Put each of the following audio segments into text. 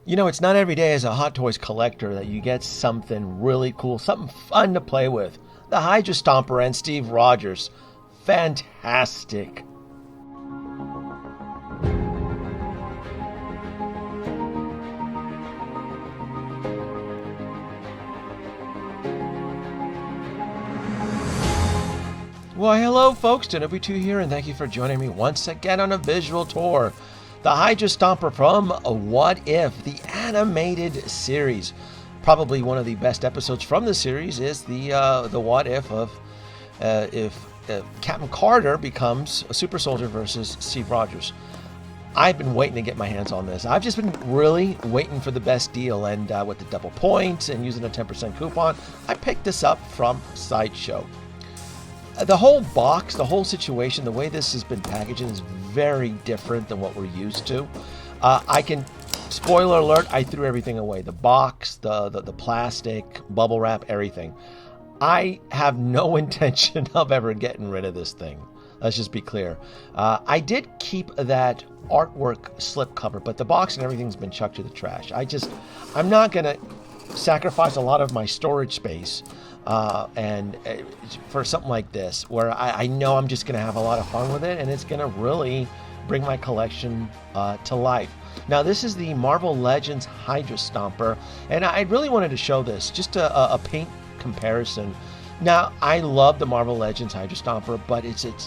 You know, it's not every day as a Hot Toys collector that you get something really cool, something fun to play with. The Hydra Stomper and Steve Rogers. Fantastic. Well, hello folks, Danoby2 here, and thank you for joining me once again on a visual tour. The Hydra Stomper from What If, the animated series. Probably one of the best episodes from the series is the What If of if Captain Carter becomes a super soldier versus Steve Rogers. I've been waiting to get my hands on this. I've just been really waiting for the best deal, and with the double points and using a 10% coupon, I picked this up from Sideshow. The whole box, the whole situation, the way this has been packaged is very different than what we're used to. Spoiler alert, I threw everything away. The box, the plastic, bubble wrap, everything. I have no intention of ever getting rid of this thing. Let's just be clear. I did keep that artwork slipcover, but the box and everything's been chucked to the trash. I'm not going to sacrifice a lot of my storage space for something like this, where I know I'm just going to have a lot of fun with it, and it's going to really bring my collection to life. Now, this is the Marvel Legends Hydra Stomper, and I really wanted to show this, just a paint comparison. Now, I love the Marvel Legends Hydra Stomper, but it's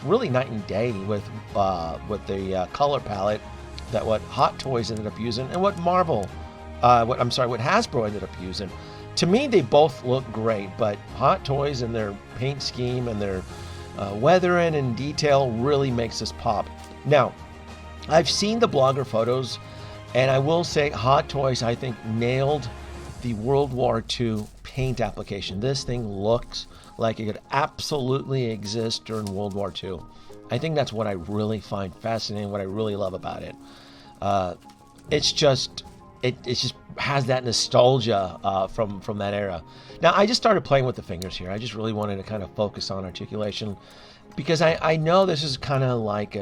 really night and day with the color palette that what Hot Toys ended up using and what Hasbro ended up using. To me, they both look great, but Hot Toys and their paint scheme and their weathering and detail really makes this pop. Now, I've seen the blogger photos, and I will say Hot Toys, I think, nailed the World War II paint application. This thing looks like it could absolutely exist during World War II. I think that's what I really find fascinating, what I really love about it. It just has that nostalgia from that era. Now, I just started playing with the fingers here. I just really wanted to kind of focus on articulation, because I know this is kind of like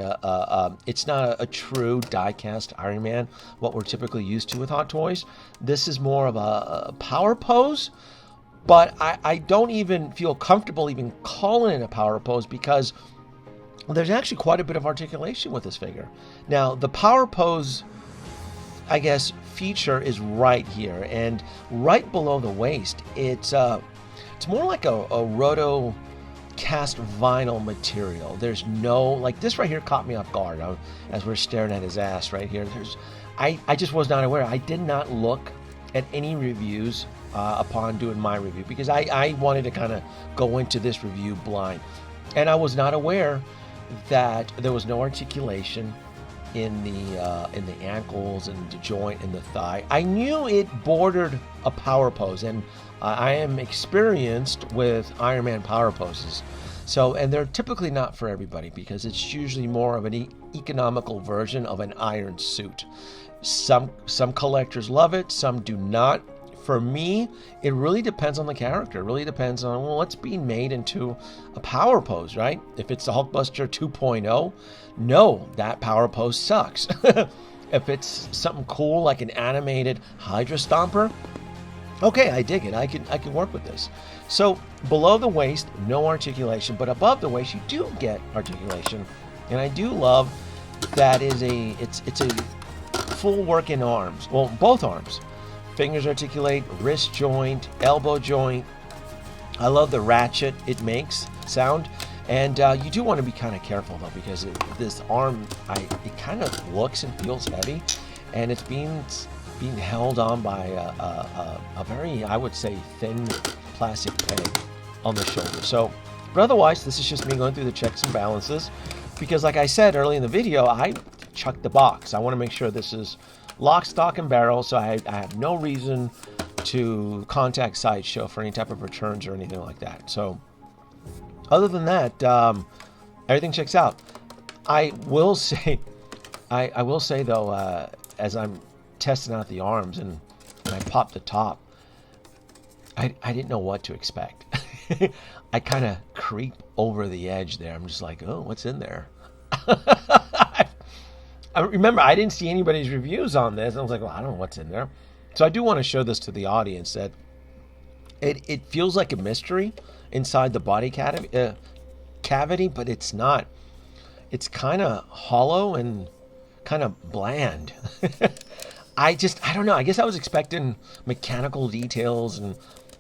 it's not a true die-cast Iron Man, what we're typically used to with Hot Toys. This is more of a power pose, but I don't even feel comfortable even calling it a power pose, because there's actually quite a bit of articulation with this figure. Now, the power pose, I guess, feature is right here, and right below the waist, it's more like a roto cast vinyl material. There's no, like, this right here caught me off guard as we're staring at his ass right here. I just was not aware. I did not look at any reviews upon doing my review, because I wanted to kind of go into this review blind, and I was not aware that there was no articulation in the ankles and the joint and the thigh. I knew it bordered a power pose, and I am experienced with Iron Man power poses. So, and they're typically not for everybody, because it's usually more of an economical version of an iron suit. Some collectors love it, some do not. For me, it really depends on the character. It really depends on, well, what's being made into a power pose, right? If it's the Hulkbuster 2.0, no, that power pose sucks. If it's something cool like an animated Hydra Stomper, okay, I dig it. I can work with this. So below the waist, no articulation, but above the waist, you do get articulation, and I do love that it's a full work in arms. Well, both arms. Fingers articulate, wrist joint, elbow joint. I love the ratchet it makes sound, and you do want to be kind of careful though, because this arm, it kind of looks and feels heavy, and it's being held on by a very, I would say, thin plastic peg on the shoulder. So, but otherwise, this is just me going through the checks and balances, because like I said early in the video, I chucked the box. I want to make sure this is lock, stock, and barrel, so I have no reason to contact Sideshow for any type of returns or anything like that. So, other than that, everything checks out. I will say though, as I'm testing out the arms and I popped the top, I didn't know what to expect. I kind of creep over the edge there. I'm just like, oh, what's in there? I remember I didn't see anybody's reviews on this. I was like, well, I don't know what's in there. So I do want to show this to the audience that it feels like a mystery inside the body cavity, but it's not. It's kind of hollow and kind of bland. I don't know. I guess I was expecting mechanical details and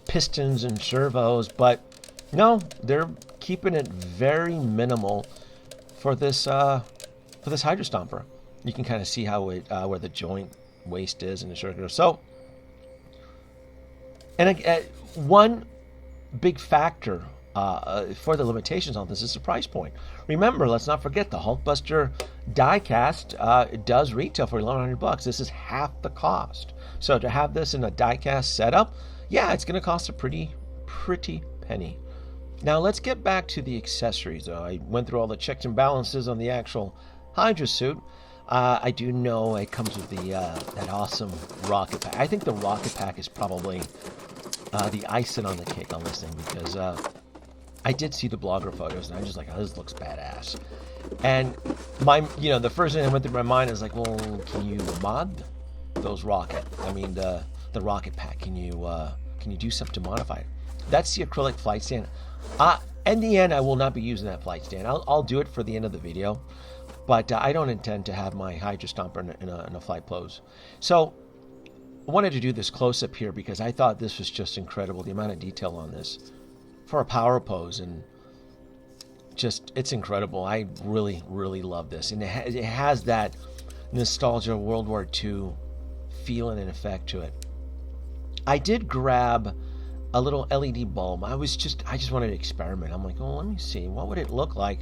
pistons and servos, but no, they're keeping it very minimal for this Hydra Stomper. You can kind of see how it where the joint waist is in the circular. So, and one big factor for the limitations on this is the price point. Remember, let's not forget the Hulkbuster diecast does retail for $1,100. This is half the cost. So to have this in a diecast setup, yeah, it's going to cost a pretty penny. Now let's get back to the accessories. Though I went through all the checks and balances on the actual Hydra suit. I do know it comes with the that awesome rocket pack. I think the rocket pack is probably the icing on the cake on this thing, because I did see the blogger photos and I was just like, oh, this looks badass. And the first thing that went through my mind is like, well, can you mod those the rocket pack? Can you do something to modify it? That's the acrylic flight stand. In the end, I will not be using that flight stand. I'll do it for the end of the video, but I don't intend to have my Hydra Stomper in a flight pose. So I wanted to do this close-up here because I thought this was just incredible, the amount of detail on this for a power pose, and just, it's incredible. I really love this, and it has that nostalgia World War II feeling and effect to it. I did grab a little LED bulb. I just wanted to experiment. I'm like, oh, let me see, what would it look like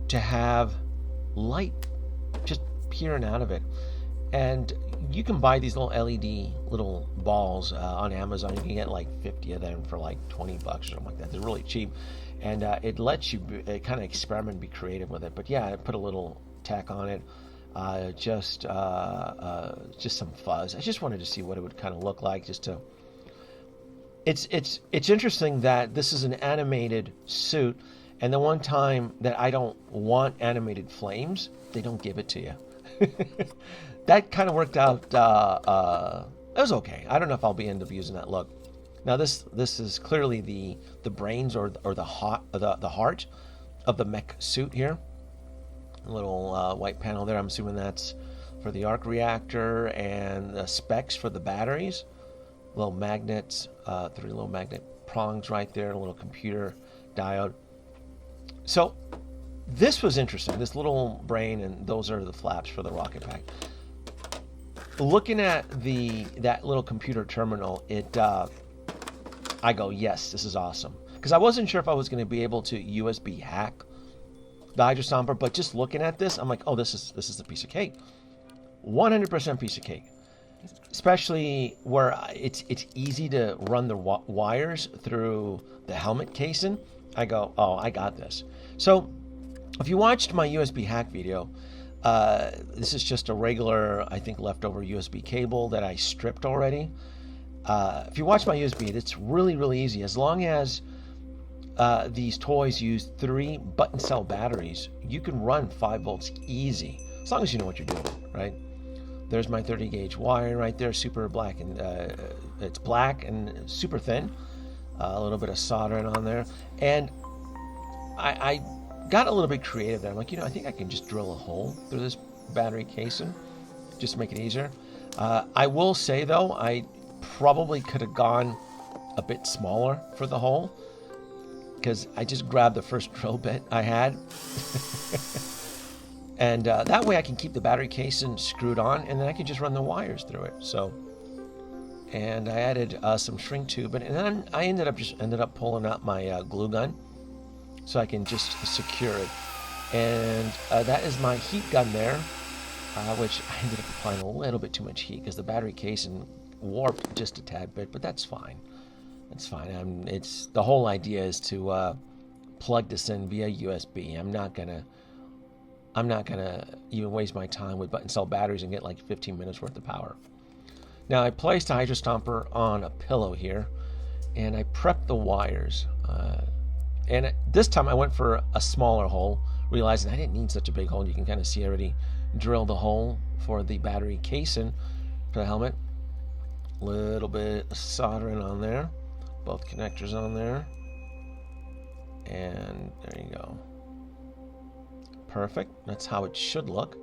to have light just peering out of it. And you can buy these little LED little balls on Amazon. You can get like 50 of them for like $20 or something like that. They're really cheap, and it lets you kind of experiment and be creative with it. But yeah, I put a little tack on it, just some fuzz. I just wanted to see what it would kind of look like. It's interesting that this is an animated suit, and the one time that I don't want animated flames, they don't give it to you. That kind of worked out. It was okay. I don't know if I'll end up using that look. Now this is clearly the brains or the heart of the mech suit here. A little white panel there. I'm assuming that's for the arc reactor, and the specs for the batteries. Little magnets, 3 little magnet prongs right there, a little computer diode. So this was interesting. This little brain, and those are the flaps for the rocket pack. Looking at that little computer terminal, I go, yes, this is awesome. Because I wasn't sure if I was going to be able to USB hack the Hydra Stomper, but just looking at this, I'm like, oh, this is a piece of cake. 100% piece of cake. Especially where it's easy to run the wires through the helmet casing. I go, oh, I got this. So if you watched my USB hack video, this is just a regular, I think, leftover USB cable that I stripped already. If you watch my USB, it's really easy. As long as these toys use 3 button cell batteries, you can run 5 volts easy, as long as you know what you're doing, right? There's my 30 gauge wire right there, super black, and it's black and super thin. A little bit of soldering on there, and I got a little bit creative there. I'm like, I think I can just drill a hole through this battery casing, just to make it easier. I will say though, I probably could have gone a bit smaller for the hole, because I just grabbed the first drill bit I had. And that way I can keep the battery casing screwed on, and then I can just run the wires through it. So, and I added some shrink tube, and then I ended up pulling out my glue gun, so I can just secure it. And that is my heat gun there, which I ended up applying a little bit too much heat because the battery casing warped just a tad bit, but that's fine. That's fine. The whole idea is to plug this in via USB. I'm not gonna even waste my time with button cell batteries and get like 15 minutes worth of power. Now I placed a Hydra Stomper on a pillow here, and I prepped the wires. And this time I went for a smaller hole, realizing I didn't need such a big hole. You can kind of see already drill the hole for the battery casing for the helmet. Little bit of soldering on there. Both connectors on there. And there you go. Perfect. That's how it should look.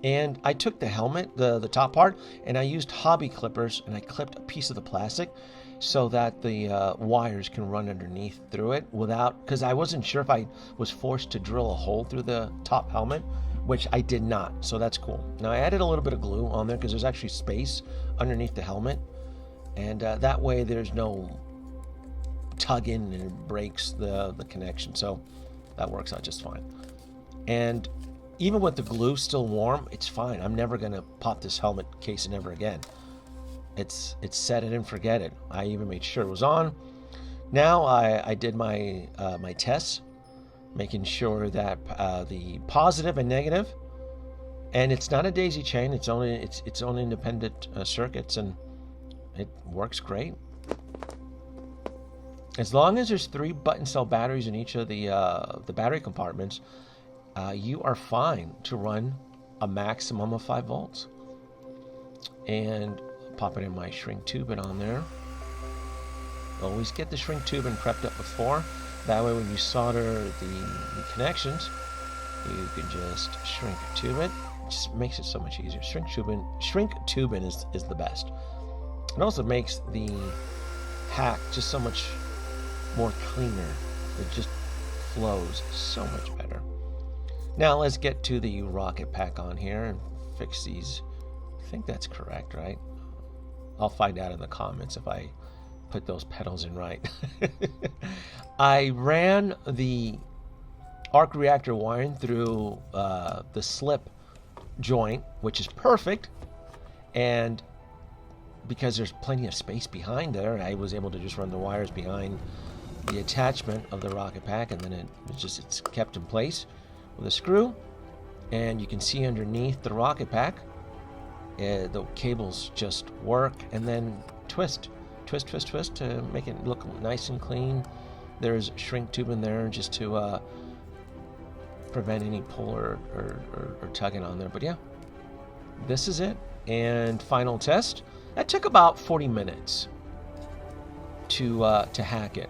And I took the helmet, the top part, and I used hobby clippers, and I clipped a piece of the plastic so that the wires can run underneath through it without, because I wasn't sure if I was forced to drill a hole through the top helmet, which I did not, so that's cool. Now I added a little bit of glue on there because there's actually space underneath the helmet, and that way there's no tugging and it breaks the connection, so that works out just fine. And even with the glue still warm, it's fine. I'm never gonna pop this helmet casing ever again. It's set it and forget it. I even made sure it was on. Now I did my my tests, making sure that the positive and negative, and it's not a daisy chain. It's only its own independent circuits, and it works great. As long as there's 3 button cell batteries in each of the battery compartments, you are fine to run a maximum of 5 volts. And popping in my shrink tubing on there. Always get the shrink tubing prepped up before. That way when you solder the connections, you can just shrink tube it. It just makes it so much easier. Shrink tubing is the best. It also makes the hack just so much more cleaner. It just flows so much better. Now let's get to the rocket pack on here and fix these. I think that's correct, right? I'll find out in the comments if I put those pedals in right. I ran the arc reactor wiring through the slip joint, which is perfect, and because there's plenty of space behind there, I was able to just run the wires behind the attachment of the rocket pack, and then it's kept in place with a screw. And you can see underneath the rocket pack, the cables just work, and then twist to make it look nice and clean. There's shrink tube in there just to prevent any pull or tugging on there. But yeah, this is it. And final test. That took about 40 minutes to hack it,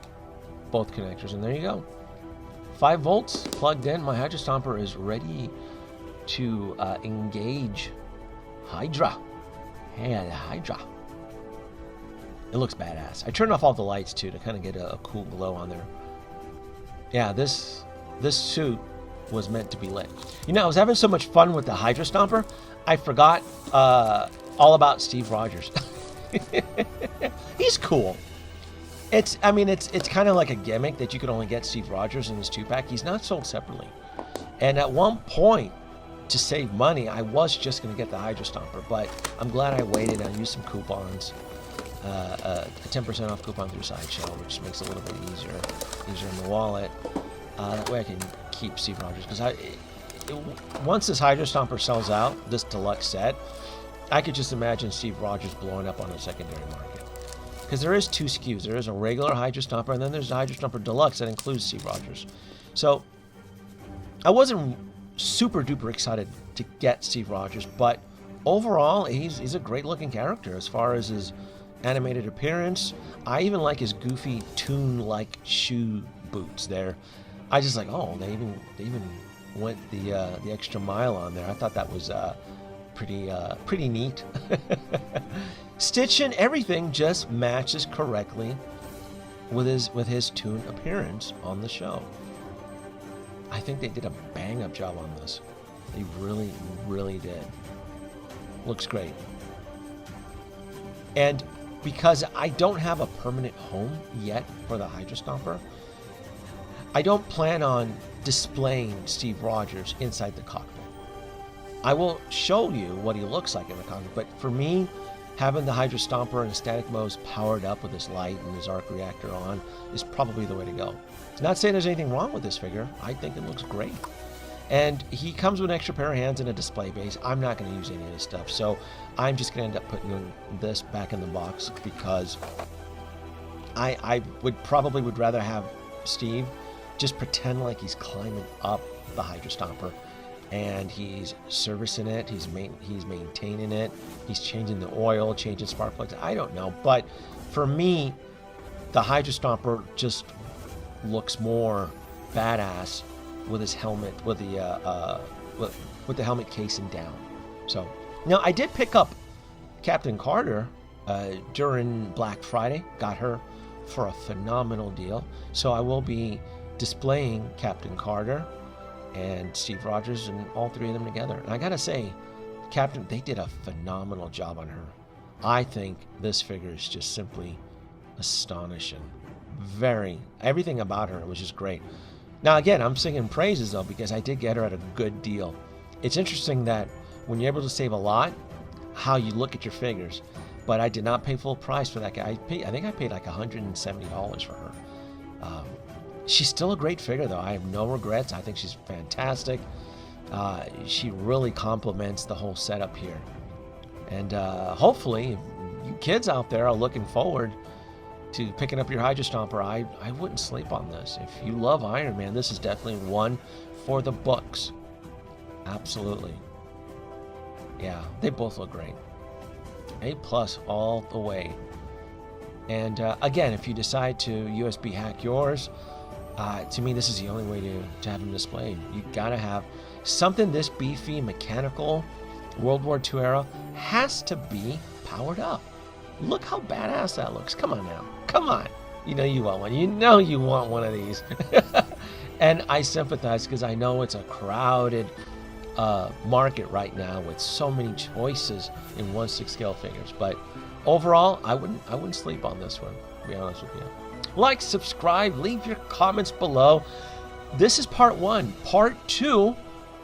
both connectors, and there you go. 5 volts plugged in. My Hydra Stomper is ready to engage Hydra. Yeah, the Hydra. It looks badass. I turned off all the lights too to kind of get a cool glow on there. Yeah, this suit was meant to be lit. You know, I was having so much fun with the Hydra Stomper, I forgot all about Steve Rogers. He's cool. It's kind of like a gimmick that you could only get Steve Rogers in his 2-pack. He's not sold separately. And at one point, to save money, I was just going to get the Hydra Stomper, but I'm glad I waited. I used some coupons, a 10% off coupon through Sideshow, which makes it a little bit easier in the wallet. That way I can keep Steve Rogers, because once this Hydra Stomper sells out, this deluxe set, I could just imagine Steve Rogers blowing up on a secondary market. Because there is 2 SKUs. There is a regular Hydra Stomper, and then there's a Hydra Stomper Deluxe that includes Steve Rogers. So I wasn't super duper excited to get Steve Rogers, but overall he's a great looking character as far as his animated appearance. I even like his goofy Toon-like shoe boots there. I just like, oh, they even went the extra mile on there. I thought that was pretty neat. Stitching everything just matches correctly with his Toon appearance on the show. I think they did a bang-up job on this. They really, really did. Looks great. And because I don't have a permanent home yet for the Hydra Stomper, I don't plan on displaying Steve Rogers inside the cockpit. I will show you what he looks like in the cockpit, but for me, having the Hydra Stomper and static modes powered up with his light and his arc reactor on is probably the way to go. Not saying there's anything wrong with this figure. I think it looks great. And he comes with an extra pair of hands and a display base. I'm not going to use any of this stuff, so I'm just going to end up putting this back in the box, because I would rather have Steve just pretend like he's climbing up the Hydra Stomper and he's servicing it. He's maintaining it. He's changing the oil, changing spark plugs. I don't know, but for me, the Hydra Stomper just looks more badass with his helmet, with the helmet casing down. So now I did pick up Captain Carter during Black Friday. Got her for a phenomenal deal. So I will be displaying Captain Carter and Steve Rogers and all three of them together. And I gotta say, Captain, they did a phenomenal job on her. I think this figure is just simply astonishing. Everything about her was just great. Now again, I'm singing praises though, because I did get her at a good deal. It's interesting that when you're able to save a lot, how you look at your figures. But I did not pay full price for that guy. I think I paid like $170 for her. She's still a great figure though. I have no regrets. I think she's fantastic. She really complements the whole setup here. And hopefully, you kids out there are looking forward to picking up your Hydra Stomper. I wouldn't sleep on this. If you love Iron Man, this is definitely one for the books. Absolutely. Yeah, they both look great. A+ all the way. And again, if you decide to USB hack yours, to me, this is the only way to have them displayed. You gotta have something this beefy, mechanical, World War II era, has to be powered up. Look how badass that looks. Come on now. Come on. You know you want one. You know you want one of these. And I sympathize because I know it's a crowded market right now with so many choices in 1/6 scale figures. But overall, I wouldn't sleep on this one, to be honest with you. Like, subscribe, leave your comments below. This is part 1. Part 2,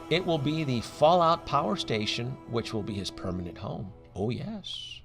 it will be the Fallout Power Station, which will be his permanent home. Oh yes.